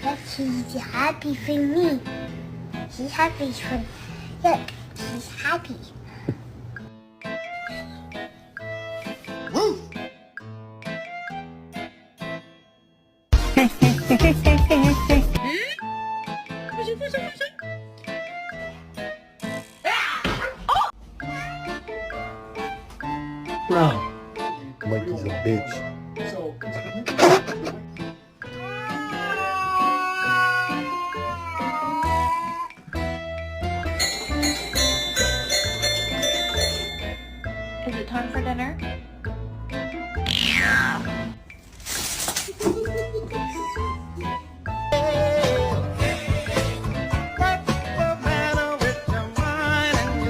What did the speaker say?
Look, he's happy for me. He's happy for... Look, he's happy. Woo! Bro. Monkey's a bitch. Is it time for dinner?